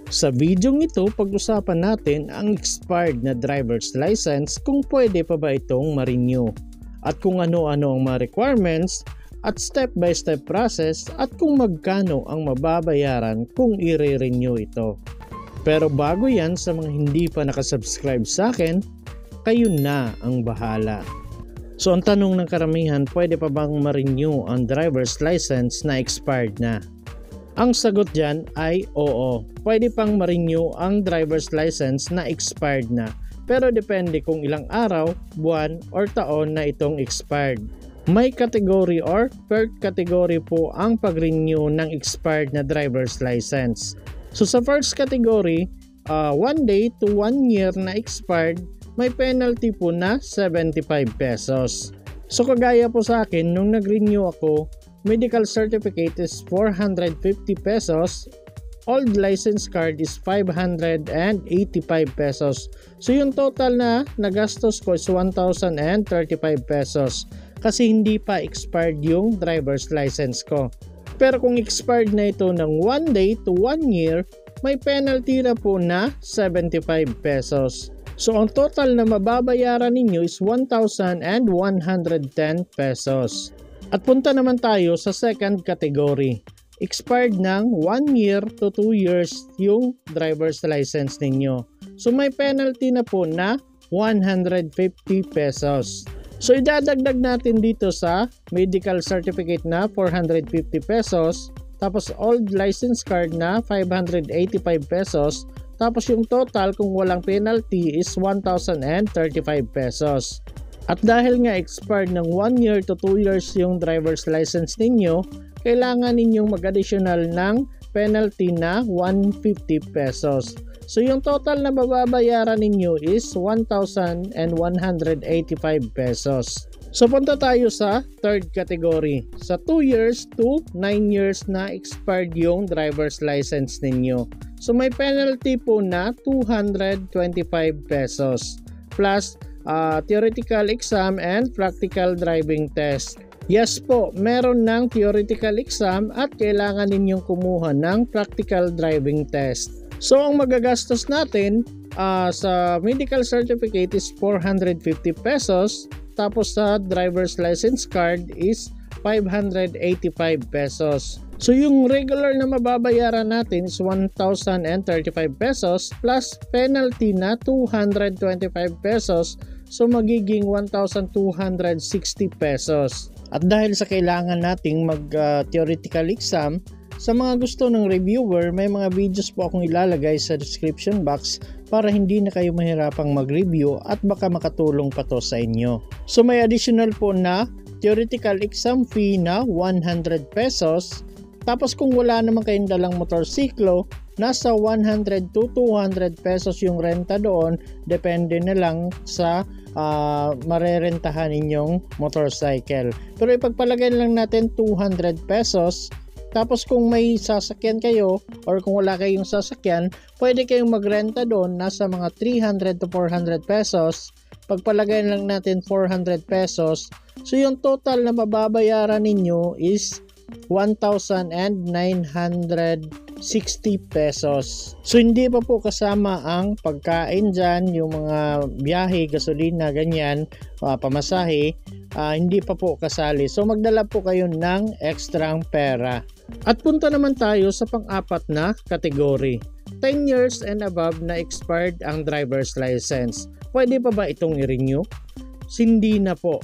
Sa videong ito, pag-usapan natin ang expired na driver's license kung pwede pa ba itong ma-renew at kung ano-ano ang mga requirements at step-by-step process at kung magkano ang mababayaran kung i-renew ito. Pero bago yan, sa mga hindi pa nakasubscribe sa akin, kayo na ang bahala. So ang tanong ng karamihan, pwede pa bang ma-renew ang driver's license na expired na? Ang sagot dyan ay oo. Pwede pang ma-renew ang driver's license na expired na. Pero depende kung ilang araw, buwan, or taon na itong expired. May category or per category po ang pag-renew ng expired na driver's license. So sa first category, 1 day to 1 year na expired, may penalty po na 75 pesos. So kagaya po sa akin, nung nag-renew ako, medical certificate is 450 pesos, old license card is 585 pesos. So yung total na nagastos ko is 1,035 pesos kasi hindi pa expired yung driver's license ko. Pero kung expired na ito ng 1 day to 1 year, may penalty na po na 75 pesos. So ang total na mababayaran ninyo is 1,110 pesos. At punta naman tayo sa second category. Expired ng 1 year to 2 years yung driver's license ninyo. So may penalty na po na 150 pesos. So idadagdag natin dito sa medical certificate na 450 pesos, tapos old license card na 585 pesos, tapos yung total kung walang penalty is 1,035 pesos. At dahil nga expired ng 1 year to 2 years yung driver's license ninyo, kailangan ninyong mag-additional ng penalty na 150 pesos. So yung total na mababayaran ninyo is 1,185 pesos. So punta tayo sa third category. Sa 2 years to 9 years na expired yung driver's license ninyo. So may penalty po na 225 pesos plus theoretical exam and practical driving test. Yes po, meron ng theoretical exam at kailangan ninyong kumuha ng practical driving test. So ang magagastos natin sa medical certificate is 450 pesos, tapos sa driver's license card is 585 pesos. So yung regular na mababayaran natin is 1,035 pesos plus penalty na 225 pesos. So magiging 1,260 pesos. At dahil sa kailangan nating mag-theoretical exam, sa mga gusto ng reviewer, may mga videos po akong ilalagay sa description box para hindi na kayo mahirapang mag-review at baka makatulong pa to sa inyo. So may additional po na theoretical exam fee na 100 pesos. Tapos kung wala naman kayong dalang motorsiklo, nasa 100 to 200 pesos yung renta doon. Depende na lang sa marerentahan ninyong motorcycle. Pero ipagpalagay lang natin 200 pesos. Tapos kung may sasakyan kayo or kung wala kayong sasakyan, pwede kayong magrenta doon, nasa mga 300 to 400 pesos. Pagpalagay lang natin 400 pesos. So yung total na mababayaran ninyo is 1,960 pesos. So hindi pa po kasama ang pagkain dyan, yung mga biyahe, gasolina, ganyan, pamasahe, hindi pa po kasali. So magdala po kayo ng ekstrang pera. At punta naman tayo sa pang-apat na kategory. 10 years and above na expired ang driver's license. Pwede pa ba itong i-renew? Hindi na po.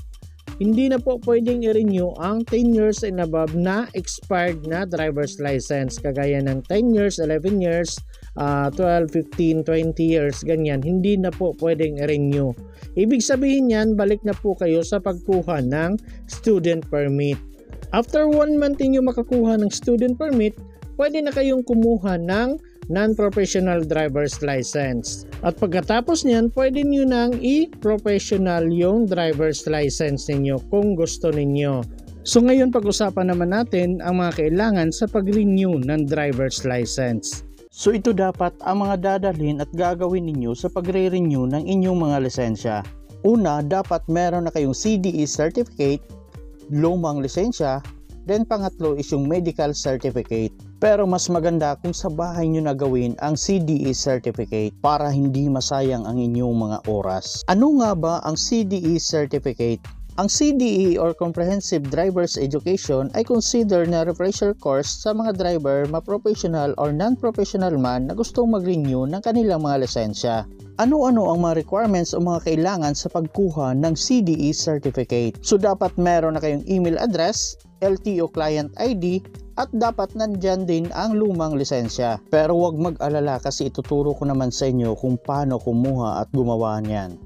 Hindi na po pwedeng i-renew ang 10 years and above na expired na driver's license. Kagaya ng 10 years, 11 years, 12, 15, 20 years, ganyan. Hindi na po pwedeng i-renew. Ibig sabihin yan, balik na po kayo sa pagkuha ng student permit. After 1 month nyo makakuha ng student permit, pwede na kayong kumuha ng non-professional driver's license. At pagkatapos niyan, pwede nyo nang i-professional yung driver's license ninyo kung gusto ninyo. So ngayon pag-usapan naman natin ang mga kailangan sa pag-renew ng driver's license. So ito dapat ang mga dadalhin at gagawin ninyo sa pagre-renew ng inyong mga lisensya. Una, dapat meron na kayong CDE certificate, lumang lisensya, then pangatlo is yung medical certificate. Pero mas maganda kung sa bahay nyo na gawin ang CDE certificate para hindi masayang ang inyong mga oras. Ano nga ba ang CDE certificate? Ang CDE or Comprehensive Driver's Education ay consider na refresher course sa mga driver, ma-professional or non-professional man na gustong mag-renew ng kanilang mga lisensya. Ano-ano ang mga requirements o mga kailangan sa pagkuha ng CDE certificate? So dapat meron na kayong email address, LTO client ID, at dapat nandyan din ang lumang lisensya. Pero huwag mag-alala kasi ituturo ko naman sa inyo kung paano kumuha at gumawa niyan.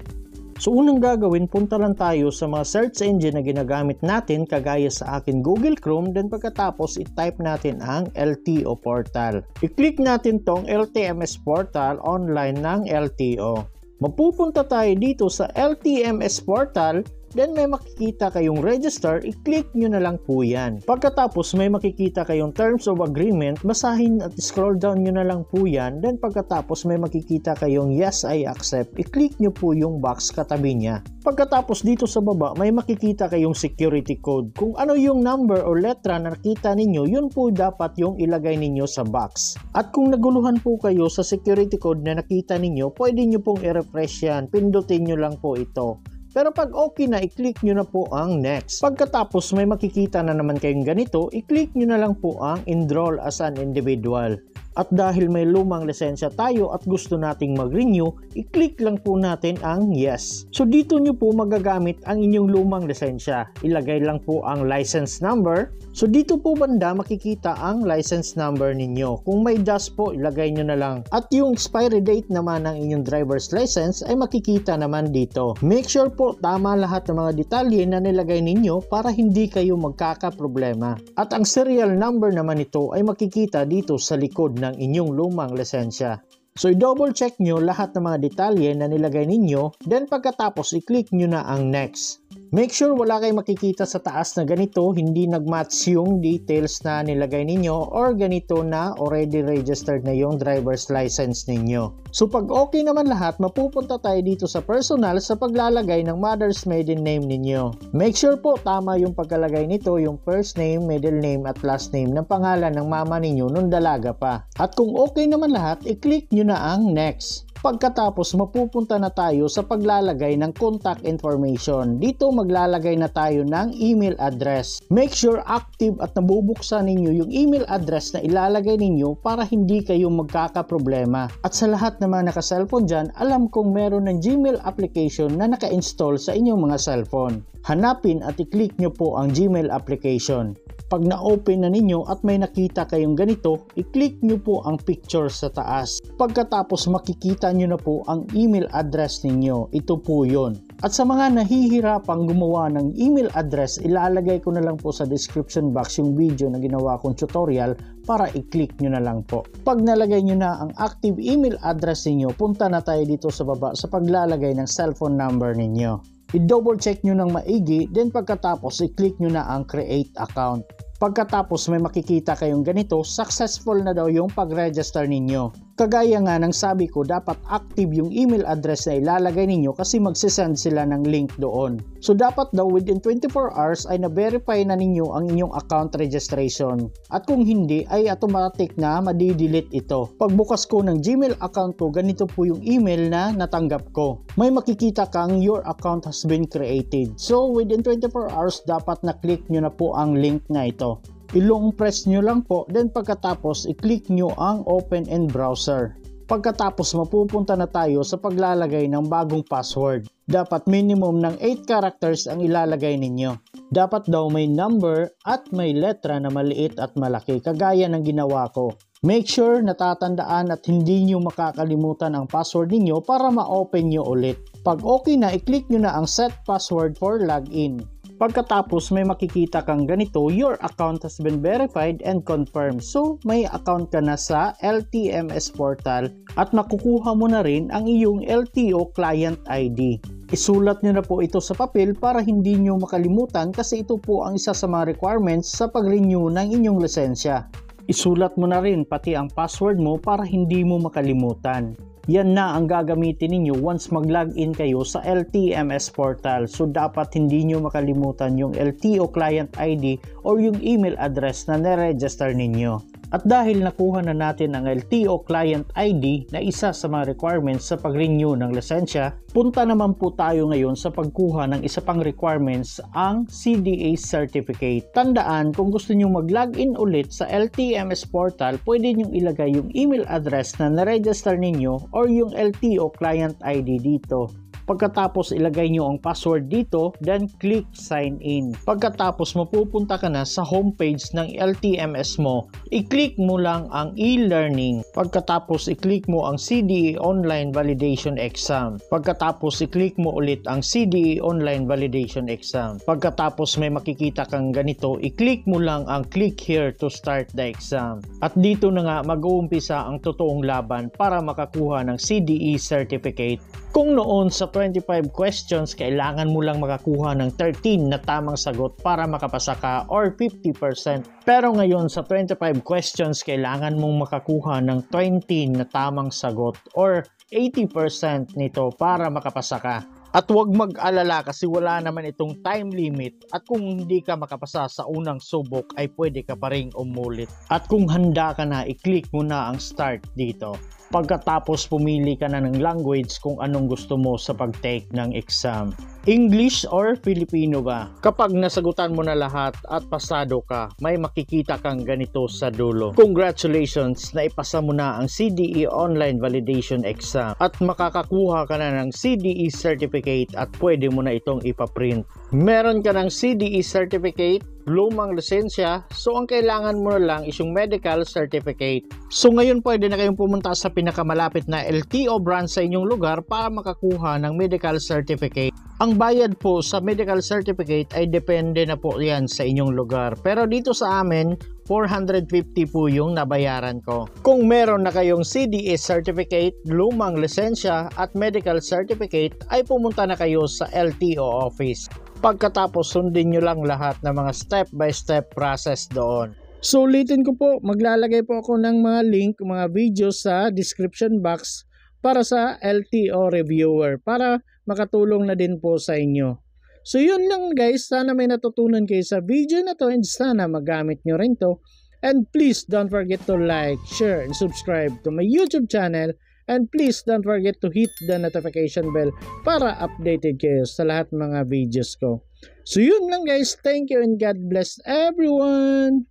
So unang gagawin, punta lang tayo sa mga search engine na ginagamit natin kagaya sa akin Google Chrome, then pagkatapos i-type natin ang LTO portal. I-click natin tong LTMS portal online ng LTO. Mapupunta tayo dito sa LTMS portal. Then may makikita kayong register, i-click nyo na lang po yan. Pagkatapos may makikita kayong terms of agreement, basahin at scroll down nyo na lang po yan. Then pagkatapos may makikita kayong yes I accept, i-click nyo po yung box katabi niya. Pagkatapos dito sa baba may makikita kayong security code. Kung ano yung number o letra na nakita ninyo, yun po dapat yung ilagay ninyo sa box. At kung naguluhan po kayo sa security code na nakita ninyo, pwede nyo pong i-refresh yan, pindutin nyo lang po ito. Pero pag okay na, i-click nyo na po ang next. Pagkatapos may makikita na naman kayong ganito, i-click nyo na lang po ang enroll as an individual. At dahil may lumang lisensya tayo at gusto nating mag-renew, i-click lang po natin ang yes. So dito nyo po magagamit ang inyong lumang lisensya. Ilagay lang po ang license number. So dito po banda makikita ang license number ninyo. Kung may dash po, ilagay nyo na lang. At yung expiry date naman ng inyong driver's license ay makikita naman dito. Make sure po tama lahat ng mga detalye na nilagay ninyo para hindi kayo magkakaproblema. At ang serial number naman ito ay makikita dito sa likod ng inyong lumang lisensya. So i-double check nyo lahat ng mga detalye na nilagay ninyo, then pagkatapos i-click nyo na ang next. Make sure wala kayong makikita sa taas na ganito, hindi nagmatch yung details na nilagay ninyo or ganito na already registered na yung driver's license ninyo. So pag okay naman lahat, mapupunta tayo dito sa personal sa paglalagay ng mother's maiden name ninyo. Make sure po tama yung pagkalagay nito, yung first name, middle name at last name ng pangalan ng mama ninyo nung dalaga pa. At kung okay naman lahat, i-click nyo na ang next. Pagkatapos mapupunta na tayo sa paglalagay ng contact information. Dito maglalagay na tayo ng email address. Make sure active at nabubuksan ninyo yung email address na ilalagay ninyo para hindi kayo magkakaproblema. At sa lahat ng mga naka-cellphone dyan, alam kong meron ng Gmail application na naka-install sa inyong mga cellphone. Hanapin at i-click nyo po ang Gmail application. Pag na-open na ninyo at may nakita kayong ganito, i-click nyo po ang picture sa taas. Pagkatapos makikita nyo na po ang email address ninyo. Ito po yon. At sa mga nahihirapang gumawa ng email address, ilalagay ko na lang po sa description box yung video na ginawa kong tutorial para i-click nyo na lang po. Pag nalagay nyo na ang active email address ninyo, punta na tayo dito sa baba sa paglalagay ng cellphone number ninyo. I-double check nyo ng maigi, then pagkatapos i-click nyo na ang create account. Pagkatapos may makikita kayong ganito, successful na daw yung pag-register ninyo. Kagaya nga ng sabi ko, dapat active yung email address na ilalagay ninyo kasi magsisend sila ng link doon. So dapat daw within 24 hours ay na-verify na ninyo ang inyong account registration. At kung hindi ay automatic na madi-delete ito. Pagbukas ko ng Gmail account ko, ganito po yung email na natanggap ko. May makikita kang your account has been created. So within 24 hours dapat na-click nyo na po ang link na ito. I-long press nyo lang po, then pagkatapos i-click nyo ang open in browser. Pagkatapos mapupunta na tayo sa paglalagay ng bagong password. Dapat minimum ng 8 characters ang ilalagay ninyo. Dapat daw may number at may letra na maliit at malaki kagaya ng ginawa ko. Make sure natatandaan at hindi nyo makakalimutan ang password ninyo para ma-open nyo ulit. Pag okay na, i-click nyo na ang set password for login. Pagkatapos may makikita kang ganito, your account has been verified and confirmed. So may account ka na sa LTMS portal at makukuha mo na rin ang iyong LTO client ID. Isulat nyo na po ito sa papel para hindi nyo makalimutan kasi ito po ang isa sa mga requirements sa pag-renew ng inyong lisensya. Isulat mo na rin pati ang password mo para hindi mo makalimutan. Yan na ang gagamitin ninyo once mag-login kayo sa LTMS portal. So dapat hindi nyo makalimutan yung LTO client ID or yung email address na nare-register ninyo. At dahil nakuha na natin ang LTO Client ID na isa sa mga requirements sa pag-renew ng lisensya, punta naman po tayo ngayon sa pagkuha ng isa pang requirements, ang CDA Certificate. Tandaan, kung gusto nyo mag-login ulit sa LTMS portal, pwede nyo ilagay yung email address na na-register ninyo or yung LTO Client ID dito. Pagkatapos ilagay nyo ang password dito, then click sign in. Pagkatapos mapupunta ka na sa homepage ng LTMS mo, i-click mo lang ang e-learning. Pagkatapos i-click mo ang CDE Online Validation Exam. Pagkatapos i-click mo ulit ang CDE Online Validation Exam. Pagkatapos may makikita kang ganito, i-click mo lang ang click here to start the exam. At dito na nga mag-uumpisa ang totoong laban para makakuha ng CDE Certificate. Kung noon sa 25 questions, kailangan mo lang makakuha ng 13 na tamang sagot para makapasa ka or 50%. Pero ngayon sa 25 questions, kailangan mong makakuha ng 20 na tamang sagot or 80% nito para makapasa ka. At huwag mag-alala kasi wala naman itong time limit at kung hindi ka makapasa sa unang subok ay pwede ka pa ring umulit. At kung handa ka na, i-click mo na ang start dito. Pagkatapos pumili ka na ng language kung anong gusto mo sa pag-take ng exam. English or Filipino ba? Kapag nasagutan mo na lahat at pasado ka, may makikita kang ganito sa dulo. Congratulations! Naipasa mo na ang CDE Online Validation Exam at makakakuha ka na ng CDE Certificate at pwede mo na itong ipaprint. Meron ka ng CDE Certificate, lumang lisensya, so ang kailangan mo na lang is yung medical certificate. So ngayon pwede na kayong pumunta sa pinakamalapit na LTO branch sa inyong lugar para makakuha ng medical certificate. Ang bayad po sa medical certificate ay depende na po yan sa inyong lugar. Pero dito sa amin, 450 po yung nabayaran ko. Kung meron na kayong CDE certificate, lumang lisensya at medical certificate, ay pumunta na kayo sa LTO office. Pagkatapos sundin nyo lang lahat ng mga step-by-step process doon. So ulitin ko po, maglalagay po ako ng mga link, mga videos sa description box para sa LTO reviewer para makatulong na din po sa inyo. So yun lang guys, sana may natutunan kayo sa video na to and sana magamit nyo rin to. And please don't forget to like, share, and subscribe to my YouTube channel. And please don't forget to hit the notification bell para updated kayo sa lahat mga videos ko. So yun lang guys, thank you and God bless everyone!